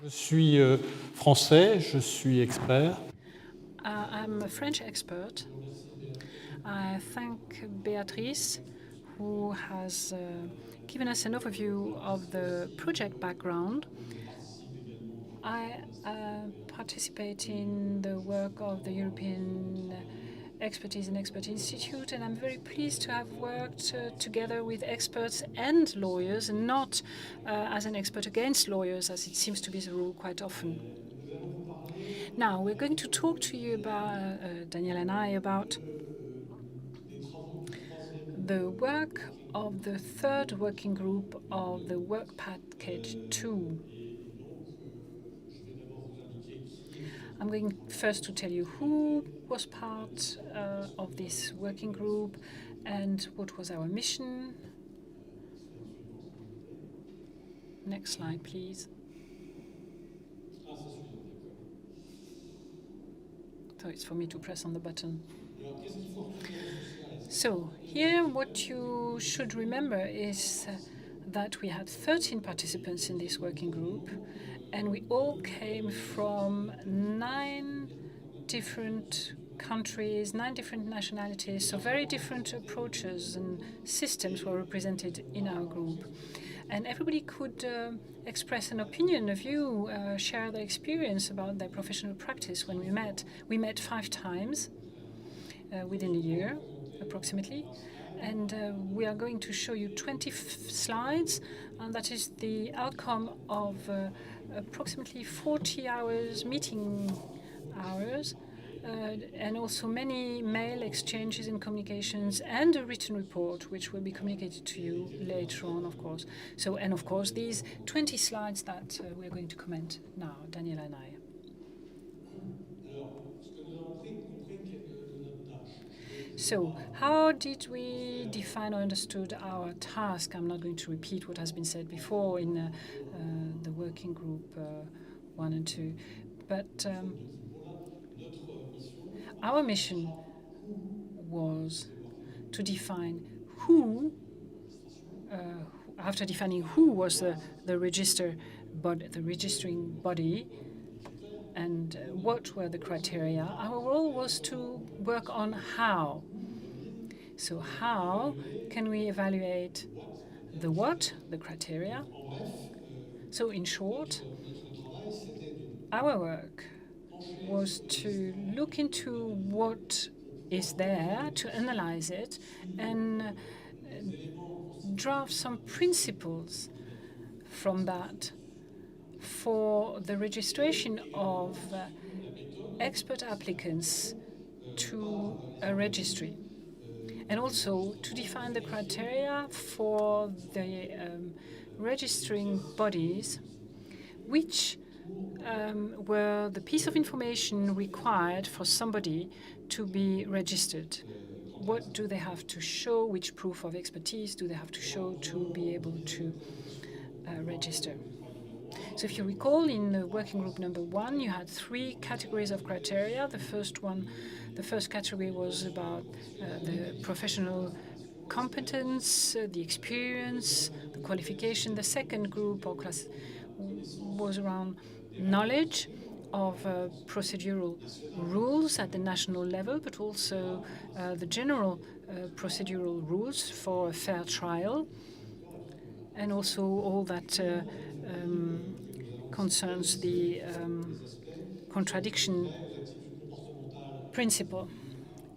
Je suis français, je suis expert. I'm a French expert. I thank Béatrice, who has given us an overview of the project background. I participate in the work of the European Expertise and Expert Institute, and I'm very pleased to have worked together with experts and lawyers, and not as an expert against lawyers, as it seems to be the rule quite often. Now, we're going to talk to you about, Danijela and I, about the work of the third working group of the work package 2. I'm going first to tell you who was part of this working group and what was our mission. Next slide, please. So it's for me to press on the button. So here what you should remember is that we had 13 participants in this working group, and we all came from 9 different countries, 9 different nationalities, so very different approaches and systems were represented in our group. And everybody could express an opinion, a view, share their experience about their professional practice when we met. We met 5 times within a year, approximately. And we are going to show you 20 slides, and that is the outcome of approximately 40 hours, meeting hours, and also many mail exchanges and communications, and a written report, which will be communicated to you later on, of course. So, and of course, these 20 slides that we're going to comment now, Danijela and I. So, how did we define or understood our task? I'm not going to repeat what has been said before in the working group 1 and 2, but our mission was to define who, after defining who was the registering body, and what were the criteria, our role was to work on how. So how can we evaluate the what, the criteria? So in short, our work was to look into what is there, to analyze it, and draft some principles from that for the registration of expert applicants to a registry, and also to define the criteria for the registering bodies, which were the piece of information required for somebody to be registered. What do they have to show? Which proof of expertise do they have to show to be able to register? So if you recall, in the working group number 1, you had 3 categories of criteria. The first category was about the professional competence, the experience, the qualification. The second group or class was around knowledge of procedural rules at the national level, but also the general procedural rules for a fair trial, and also all that concerns the contradiction principle.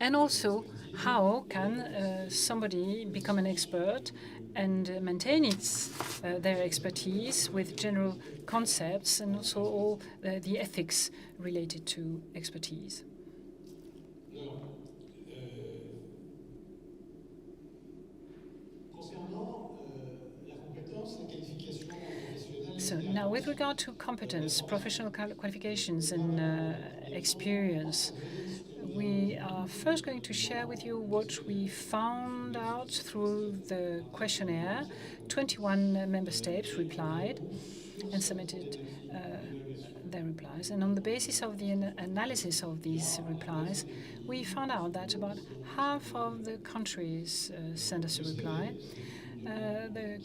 And also, how can somebody become an expert and maintain their expertise with general concepts, and also all the ethics related to expertise. So now, with regard to competence, professional qualifications, and experience, we are first going to share with you what we found out through the questionnaire. 21 member states replied and submitted their replies. And on the basis of the analysis of these replies, we found out that about half of the countries sent us a reply. The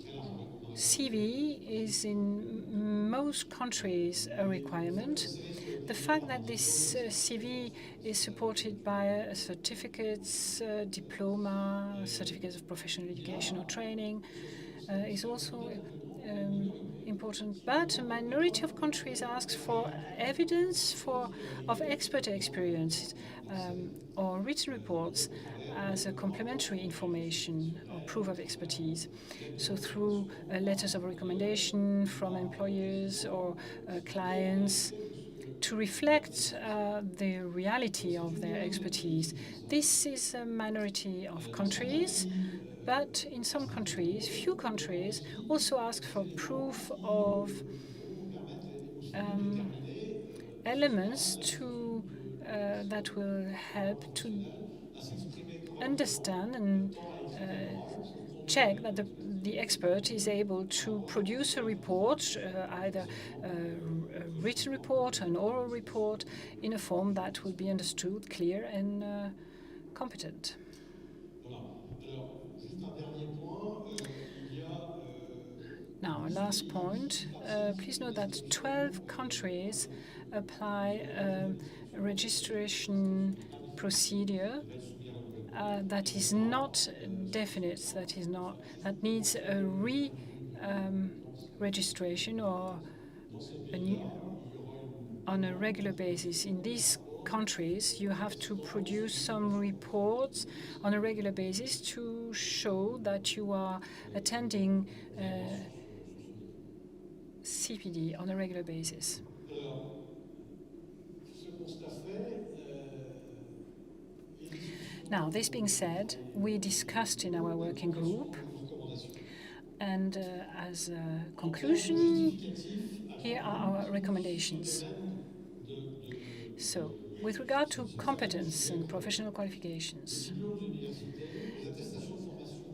CV is in most countries a requirement. The fact that this CV is supported by certificates, diploma, certificates of professional education or training is also important. But a minority of countries asks for evidence of expert experience or written reports as a complementary information or proof of expertise. So through letters of recommendation from employers or clients to reflect the reality of their expertise. This is a minority of countries, but in some countries, few countries, also ask for proof of elements that will help to understand and check that the expert is able to produce a report, either a written report, an oral report, in a form that will be understood, clear, and competent. Now, a last point. Please note that 12 countries apply a registration procedure that is not definite, that needs a registration or on a regular basis. In these countries, you have to produce some reports on a regular basis to show that you are attending CPD on a regular basis. Now, this being said, we discussed in our working group, and as a conclusion, here are our recommendations. So, with regard to competence and professional qualifications,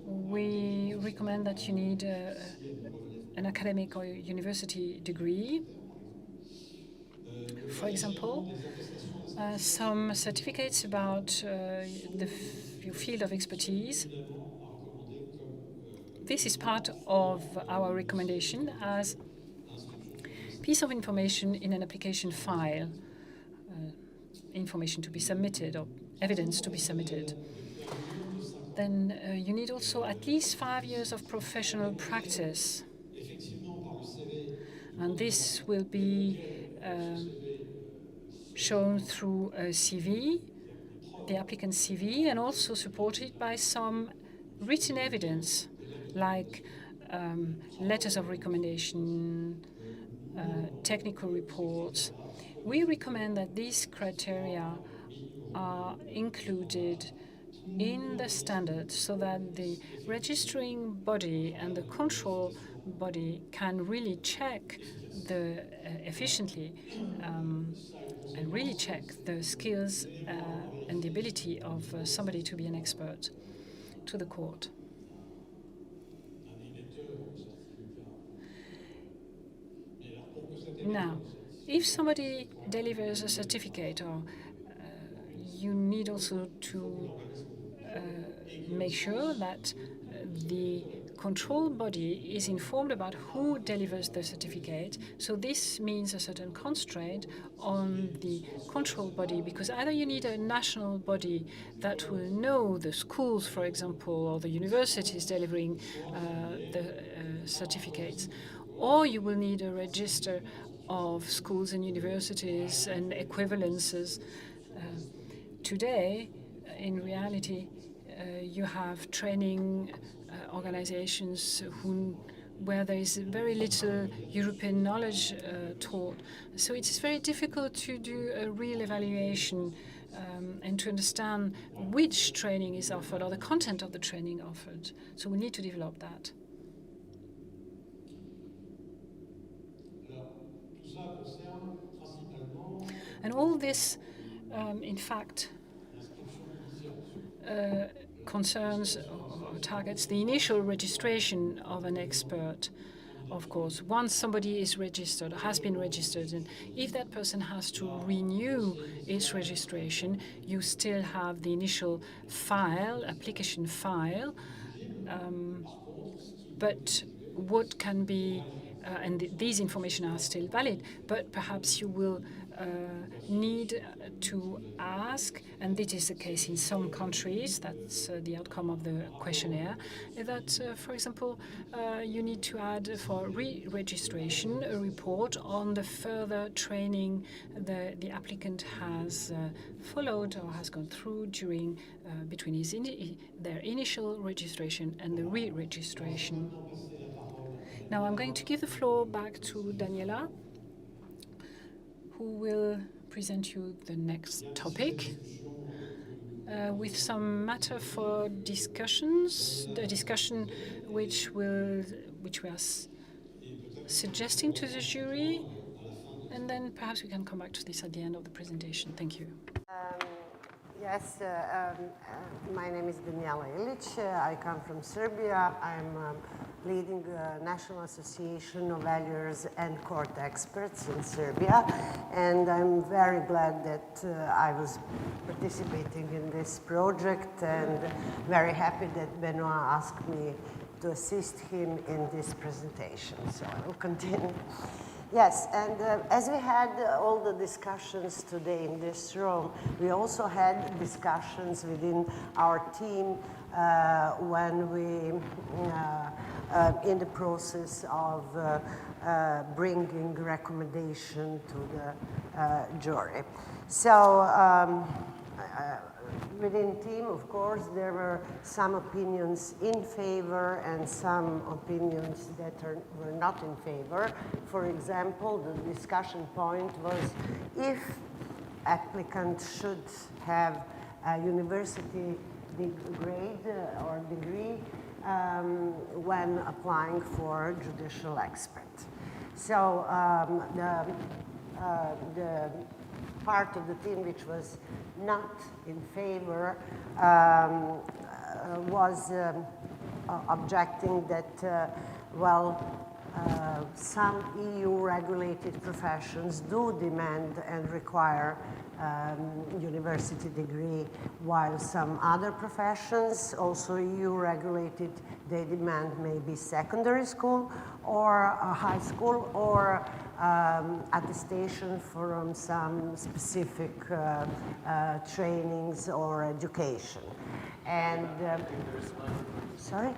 we recommend that you need an academic or university degree. For example, some certificates about your field of expertise. This is part of our recommendation as piece of information in an application file, information to be submitted or evidence to be submitted. Then you need also at least 5 years of professional practice. And this will be shown through a CV, the applicant's CV, and also supported by some written evidence, like letters of recommendation, technical reports. We recommend that these criteria are included in the standard so that the registering body and the control body can really check efficiently and really check the skills and the ability of somebody to be an expert to the court. Now, if somebody delivers a certificate, or you need also to make sure that the control body is informed about who delivers the certificate. So this means a certain constraint on the control body, because either you need a national body that will know the schools, for example, or the universities delivering the certificates, or you will need a register of schools and universities and equivalences. Today, in reality, you have training organizations where there is very little European knowledge taught. So it's very difficult to do a real evaluation and to understand which training is offered or the content of the training offered. So we need to develop that. And all this, in fact, concerns or targets the initial registration of an expert. Of course, once somebody is registered or has been registered, and if that person has to renew its registration, you still have the initial file, application file. but what can be, and these information are still valid, but perhaps you will need to ask, and this is the case in some countries, that's the outcome of the questionnaire, that, for example, you need to add for re-registration a report on the further training the applicant has followed or has gone through during between their initial registration and the re-registration. Now I'm going to give the floor back to Danijela, who will present you the next topic with some matter for discussions, the discussion which we are suggesting to the jury, and then perhaps we can come back to this at the end of the presentation. Thank you. Yes, my name is Danijela Ilic. I come from Serbia. I'm leading the National Association of Valuers and Court Experts in Serbia. And I'm very glad that I was participating in this project and very happy that Benoît asked me to assist him in this presentation. So I will continue. Yes, and as we had all the discussions today in this room, we also had discussions within our team when we, in the process of bringing recommendation to the jury. So within team, of course, there were some opinions in favor and some opinions that were not in favor. For example, the discussion point was if applicants should have a university grade or degree when applying for judicial expert. So the part of the team which was not in favor was objecting that, some EU-regulated professions do demand and require university degree, while some other professions, also EU-regulated, they demand maybe secondary school or a high school or attestation from some specific trainings or education. And sorry?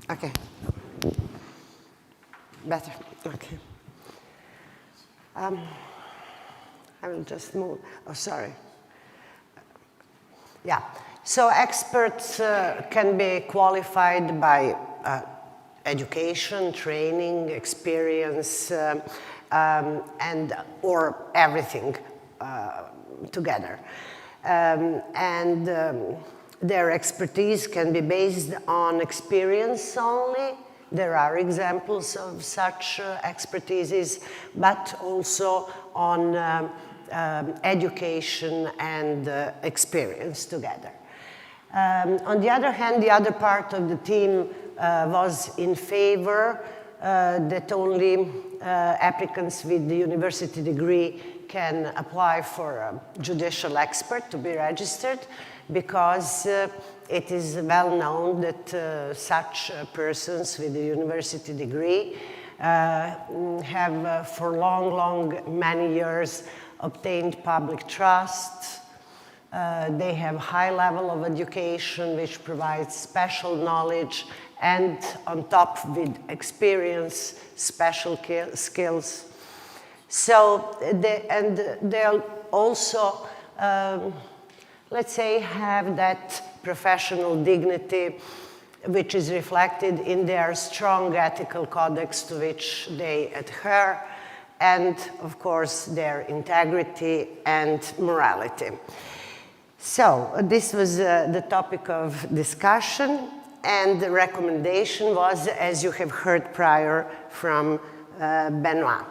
Okay. Better, okay. I will just move, oh, sorry. Yeah, so experts can be qualified by education, training, experience, and or everything together. Their expertise can be based on experience only. There are examples of such expertises, but also on education and experience together. On the other hand, the other part of the team was in favor that only applicants with the university degree can apply for a judicial expert to be registered, because it is well known that such persons with a university degree have for many years obtained public trust. They have high level of education which provides special knowledge, and on top with experience, special skills. So they'll also, let's say, have that professional dignity which is reflected in their strong ethical codex to which they adhere, and of course their integrity and morality. So this was the topic of discussion, and the recommendation was, as you have heard prior from Benoît.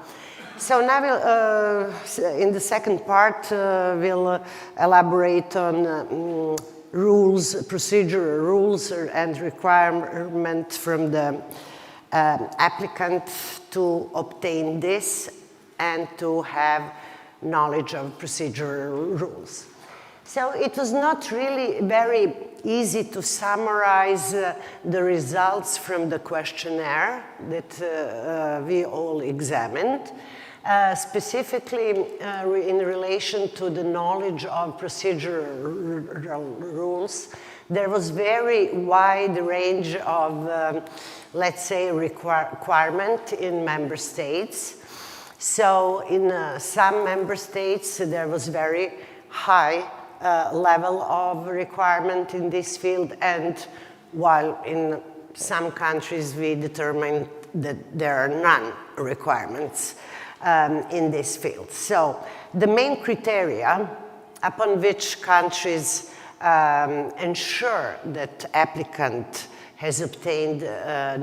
So now we'll, in the second part, we'll elaborate on rules, procedural rules and requirement from the applicant to obtain this and to have knowledge of procedural rules. So it was not really very easy to summarize the results from the questionnaire that we all examined. Specifically in relation to the knowledge of procedural rules, there was very wide range of, let's say, requirement in member states. So in some member states, there was very high level of requirement in this field, and while in some countries we determined that there are none requirements in this field. So the main criteria upon which countries ensure that applicant has obtained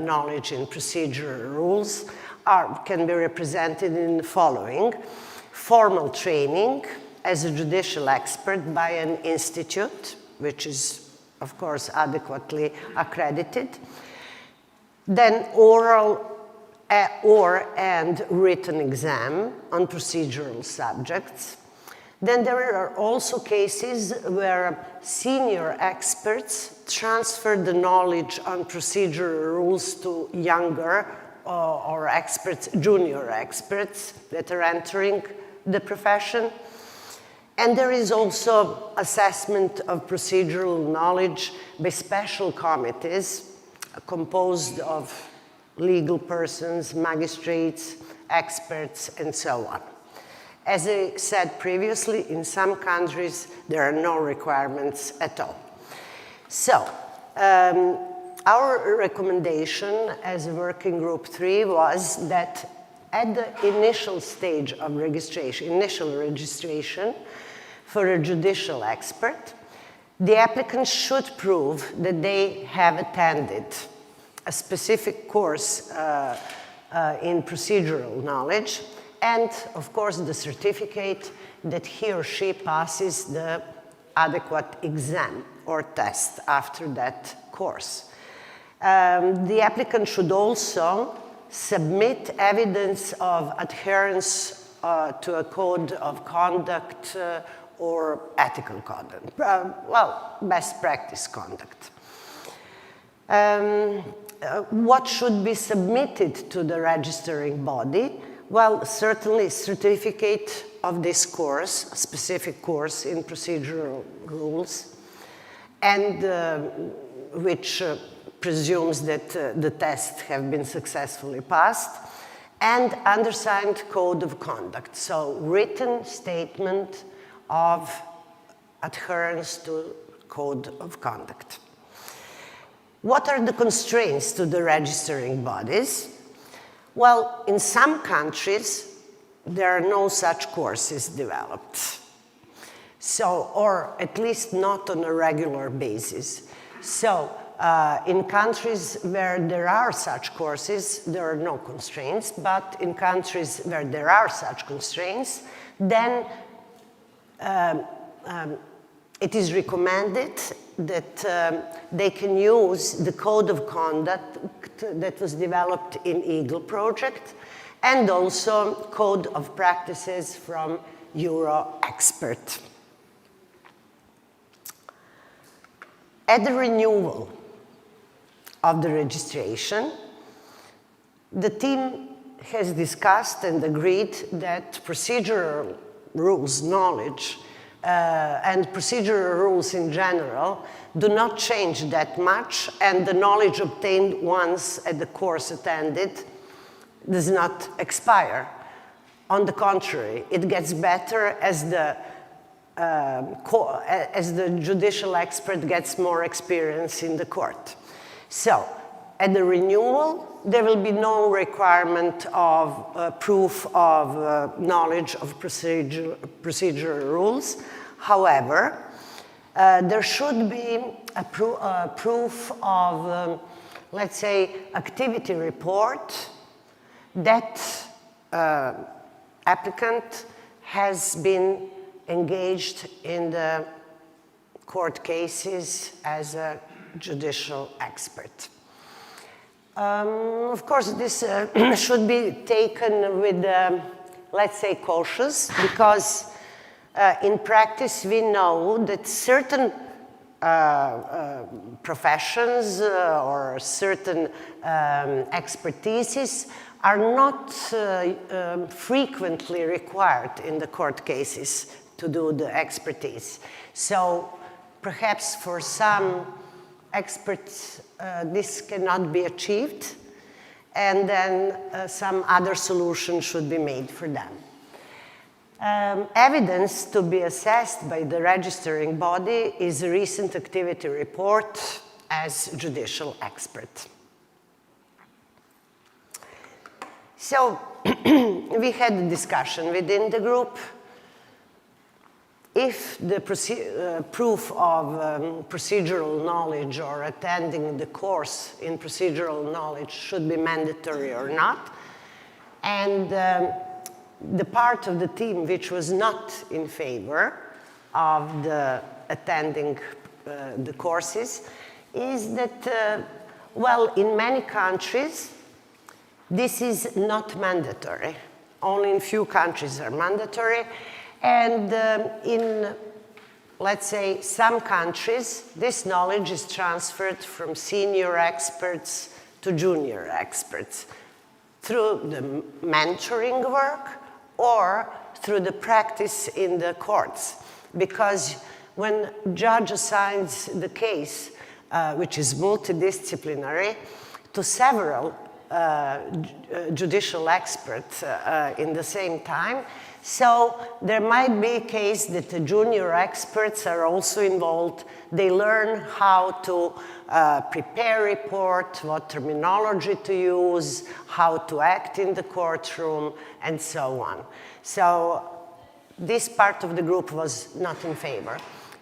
knowledge in procedural rules can be represented in the following: formal training as a judicial expert by an institute, which is, of course, adequately accredited, then oral and written exam on procedural subjects. Then there are also cases where senior experts transfer the knowledge on procedural rules to younger or experts, junior experts that are entering the profession. And there is also assessment of procedural knowledge by special committees composed of legal persons, magistrates, experts, and so on. As I said previously, in some countries, there are no requirements at all. So, our recommendation as working group 3 was that at the initial stage of registration, initial registration for a judicial expert, the applicant should prove that they have attended a specific course in procedural knowledge, and of course the certificate that he or she passes the adequate exam or test after that course. The applicant should also submit evidence of adherence to a code of conduct or ethical conduct, well, best practice conduct. What should be submitted to the registering body? Well, certainly certificate of this course, a specific course in procedural rules, and which presumes that the tests have been successfully passed, and undersigned code of conduct, so written statement of adherence to code of conduct. What are the constraints to the registering bodies? Well, in some countries, there are no such courses developed. So, or at least not on a regular basis. So, in countries where there are such courses, there are no constraints, but in countries where there are such constraints, then it is recommended that they can use the code of conduct that was developed in Eagle project, and also code of practices from Euro-Expert. At the renewal of the registration, the team has discussed and agreed that procedural rules knowledge and procedural rules in general do not change that much, and the knowledge obtained once at the course attended does not expire. On the contrary, it gets better as the judicial expert gets more experience in the court. So, at the renewal, there will be no requirement of proof of knowledge of procedural rules. However, there should be a proof of, let's say, activity report that applicant has been engaged in the court cases as a judicial expert. Of course, this should be taken with, let's say, cautious, because in practice we know that certain professions or certain expertises are not frequently required in the court cases to do the expertise. So perhaps for some experts this cannot be achieved, and then some other solution should be made for them. Evidence to be assessed by the registering body is a recent activity report as judicial expert. So we had a discussion within the group. If the proof of procedural knowledge or attending the course in procedural knowledge should be mandatory or not. And the part of the team which was not in favor of the attending the courses is that, well, in many countries, this is not mandatory. Only in few countries are mandatory. And in, let's say, some countries, this knowledge is transferred from senior experts to junior experts through the mentoring work or through the practice in the courts. Because when a judge assigns the case, which is multidisciplinary, to several judicial experts in the same time, so there might be a case that the junior experts are also involved. They learn how to prepare a report, what terminology to use, how to act in the courtroom, and so on. So this part of the group was not in favor.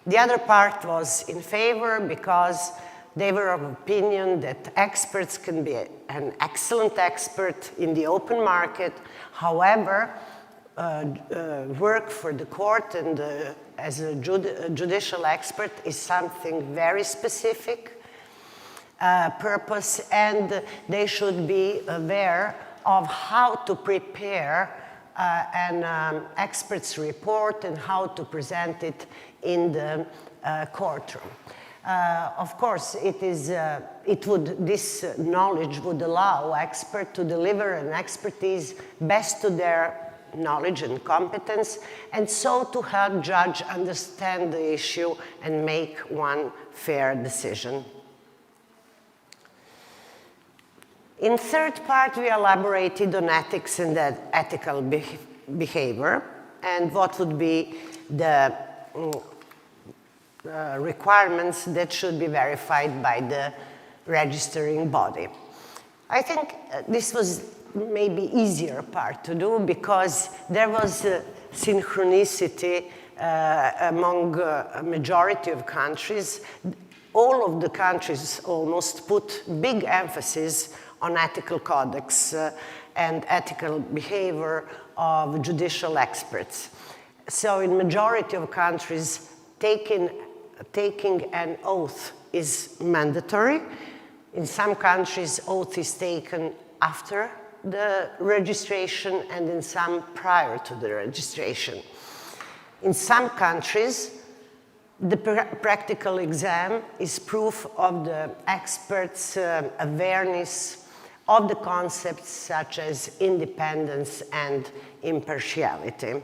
The other part was in favor because they were of opinion that experts can be an excellent expert in the open market. However, work for the court and as a judicial expert is something very specific purpose, and they should be aware of how to prepare an expert's report and how to present it in the courtroom. Of course, this knowledge would allow experts to deliver an expertise best to their knowledge and competence, and so to help judge understand the issue and make one fair decision. In third part, we elaborated on ethics and ethical behavior and what would be the requirements that should be verified by the registering body. I think this was maybe easier part to do because there was synchronicity among a majority of countries. All of the countries almost put big emphasis on ethical codex and ethical behavior of judicial experts. So in majority of countries, taking an oath is mandatory. In some countries, oath is taken after the registration and in some prior to the registration. In some countries, the practical exam is proof of the expert's awareness of the concepts such as independence and impartiality.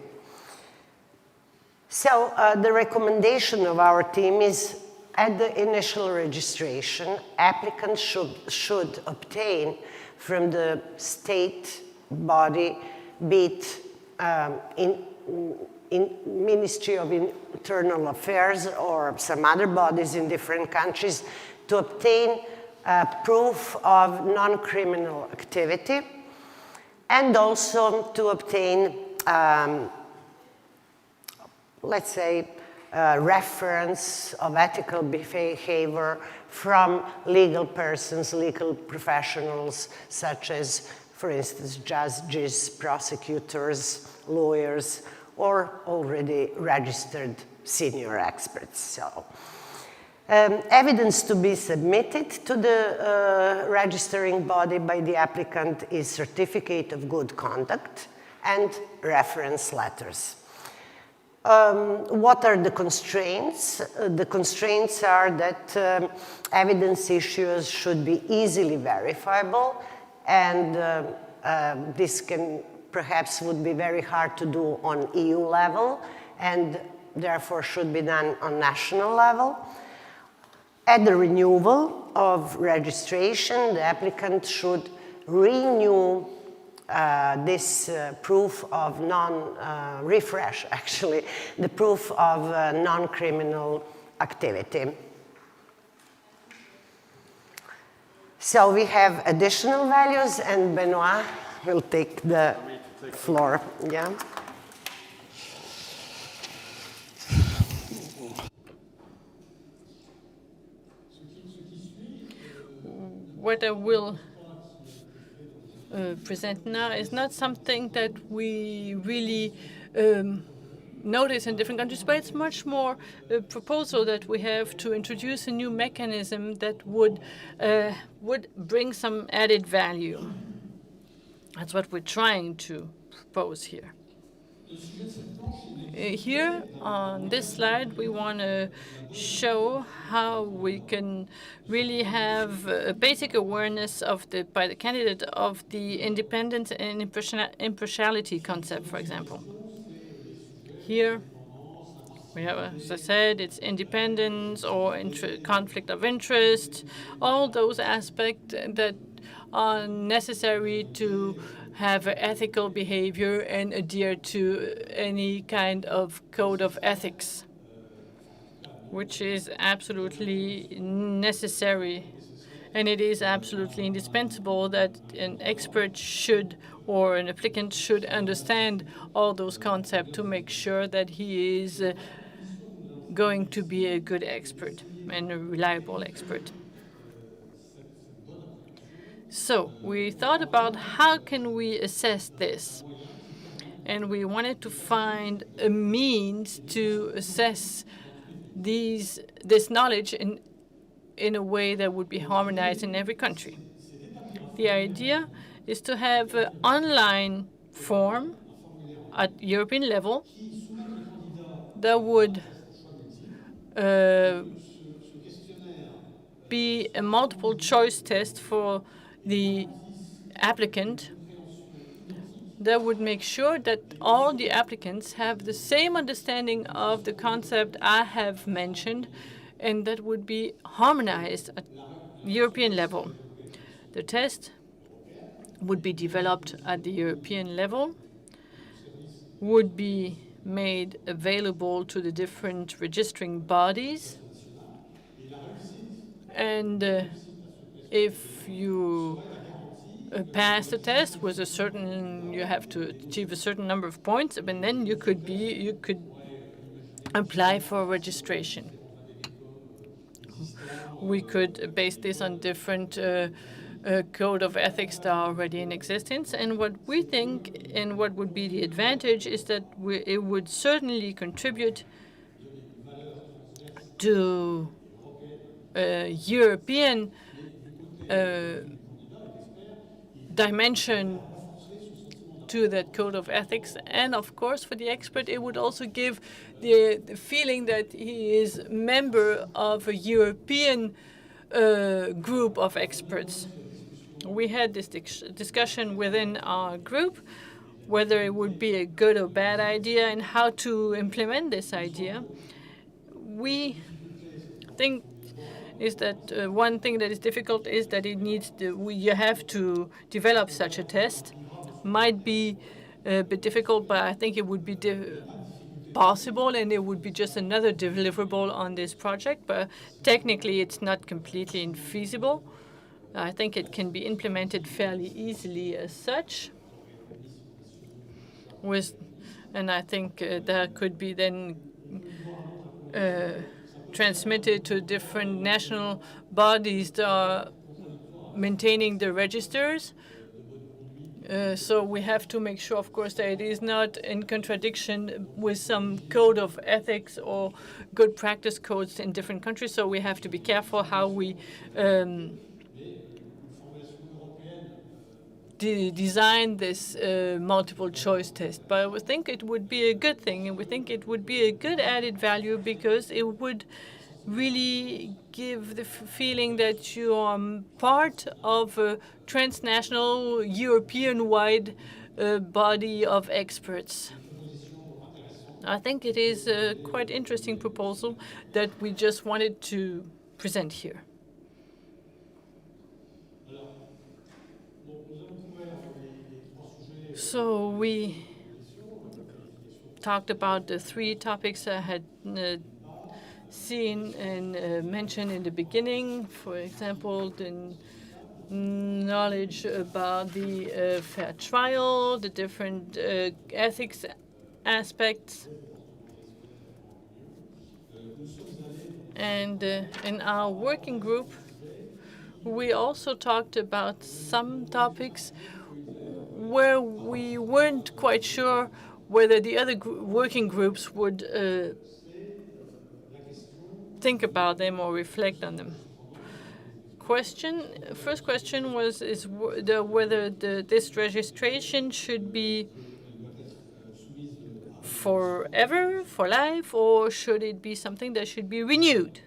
So the recommendation of our team is at the initial registration, applicants should obtain from the state body, be it in Ministry of Internal Affairs or some other bodies in different countries, to obtain proof of non-criminal activity, and also to obtain, let's say, reference of ethical behavior from legal persons, legal professionals, such as, for instance, judges, prosecutors, lawyers, or already registered senior experts. So, evidence to be submitted to the registering body by the applicant is certificate of good conduct and reference letters. What are the constraints? The constraints are that evidence issues should be easily verifiable, and this can perhaps would be very hard to do on EU level, and therefore should be done on national level. At the renewal of registration, the applicant should renew this proof of refresh, actually, the proof of non-criminal activity. So we have additional values, and Benoît will take the floor. Yeah. What I will present now is not something that we really notice in different countries, but it's much more a proposal that we have to introduce a new mechanism that would bring some added value. That's what we're trying to propose here. Here on this slide, we want to show how we can really have a basic awareness of by the candidate of the independence and impartiality concept, for example. Here we have, as I said, it's independence or conflict of interest, all those aspects that are necessary to have ethical behavior and adhere to any kind of code of ethics, which is absolutely necessary. And it is absolutely indispensable that an expert should, or an applicant should, understand all those concepts to make sure that he is going to be a good expert and a reliable expert. So we thought about how can we assess this, and we wanted to find a means to assess this knowledge in a way that would be harmonized in every country. The idea is to have an online form at European level that would be a multiple choice test for the applicant that would make sure that all the applicants have the same understanding of the concept I have mentioned, and that would be harmonized at European level. The test would be developed at the European level, would be made available to the different registering bodies, and if you pass the test with you have to achieve a certain number of points, and then you could apply for registration. We could base this on different code of ethics that are already in existence, and what we think and what would be the advantage is that it would certainly contribute to European dimension to that code of ethics, and of course for the expert it would also give the feeling that he is a member of a European group of experts. We had this discussion within our group whether it would be a good or bad idea and how to implement this idea. We think is that one thing that is difficult is that you have to develop such a test. Might be a bit difficult, but I think it would be possible, and it would be just another deliverable on this project. But technically, it's not completely infeasible. I think it can be implemented fairly easily as such. And I think that could be then transmitted to different national bodies that are maintaining the registers. So we have to make sure, of course, that it is not in contradiction with some code of ethics or good practice codes in different countries. So we have to be careful how we design this multiple choice test. But we think it would be a good thing, and we think it would be a good added value because it would really give the feeling that you are part of a transnational, European-wide body of experts. I think it is a quite interesting proposal that we just wanted to present here. So we talked about the three topics I had seen and mentioned in the beginning. For example, the knowledge about the fair trial, the different ethics aspects. And in our working group, we also talked about some topics where we weren't quite sure whether the other working groups would think about them or reflect on them. First question was whether this registration should be forever, for life, or should it be something that should be renewed?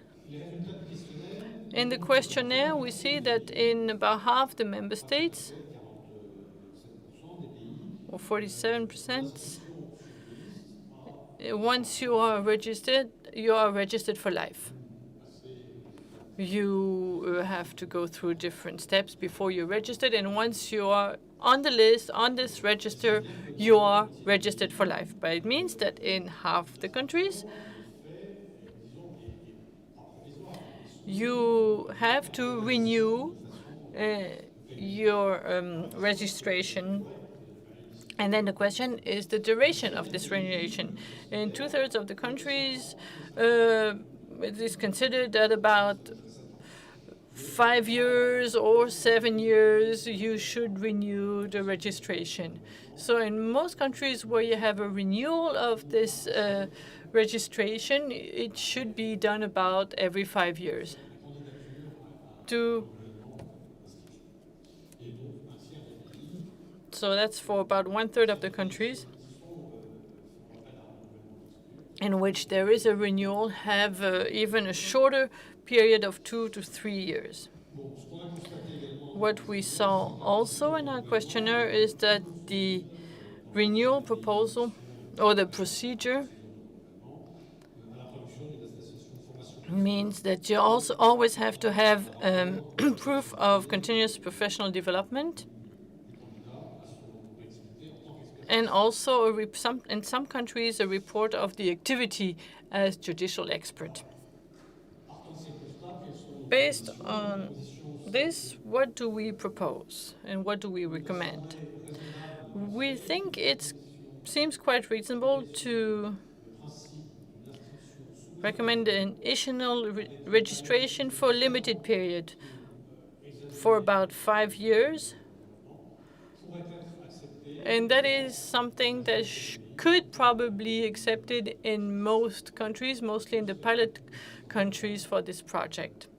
In the questionnaire, we see that in about half the member states, or 47%, once you are registered for life. You have to go through different steps before you're registered, and once you are on the list, on this register, you are registered for life. But it means that in half the countries, you have to renew your registration. And then the question is the duration of this renewation. In 2/3 of the countries, it is considered that about 5 years or 7 years you should renew the registration. So in most countries where you have a renewal of this registration, it should be done about every 5 years. So that's for about 1/3 of the countries in which there is a renewal, have even a shorter period of 2 to 3 years. What we saw also in our questionnaire is that the renewal proposal or the procedure means that you also always have to have proof of continuous professional development, and also in some countries a report of the activity as judicial expert. Based on this, what do we propose and what do we recommend? We think it seems quite reasonable to recommend an additional registration for a limited period for about 5 years. And that is something that could probably be accepted in most countries, mostly in the pilot countries for this project.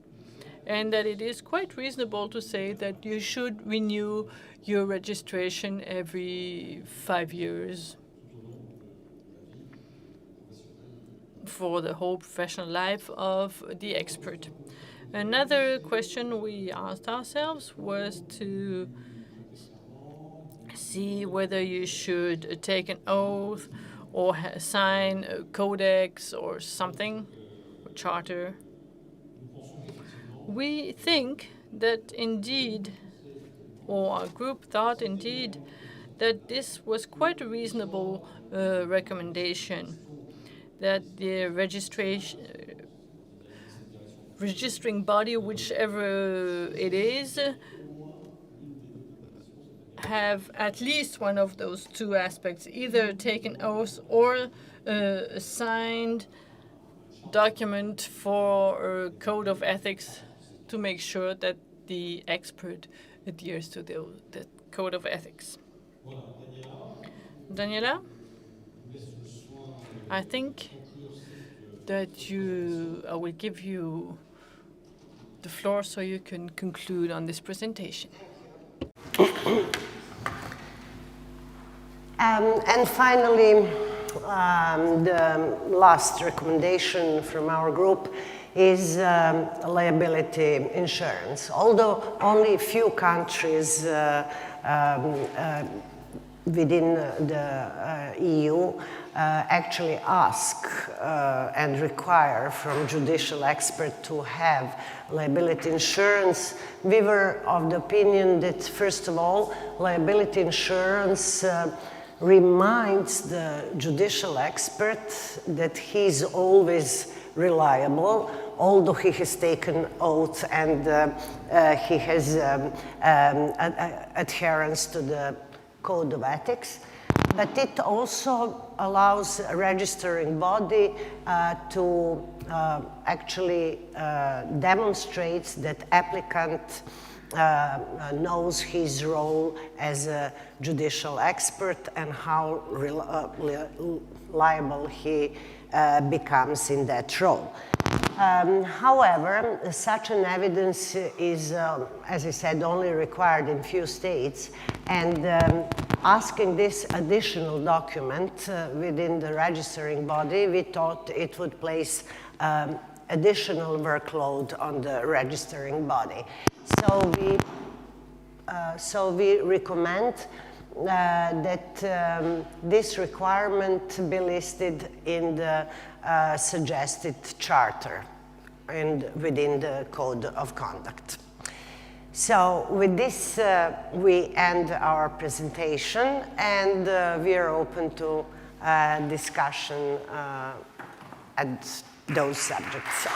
And that it is quite reasonable to say that you should renew your registration every 5 years for the whole professional life of the expert. Another question we asked ourselves was to see whether you should take an oath or sign a codex or something, a charter. We think that indeed, or our group thought indeed, that this was quite a reasonable recommendation, that the registering body, whichever it is, have at least one of those two aspects, either take an oath or a signed document for a code of ethics to make sure that the expert adheres to the code of ethics. Danijela, I think that I will give you the floor so you can conclude on this presentation. And finally, the last recommendation from our group is liability insurance. Although only a few countries within the EU actually ask and require from judicial experts to have liability insurance, we were of the opinion that, first of all, liability insurance reminds the judicial expert that he's always reliable, although he has taken oath and he has adherence to the code of ethics. But it also allows a registering body to actually demonstrate that applicant knows his role as a judicial expert and how liable he becomes in that role. However, such an evidence is, as I said, only required in few states, and asking this additional document within the registering body, we thought it would place additional workload on the registering body. So we recommend that this requirement be listed in the suggested charter and within the code of conduct. So with this, we end our presentation, and we are open to discussion at those subjects.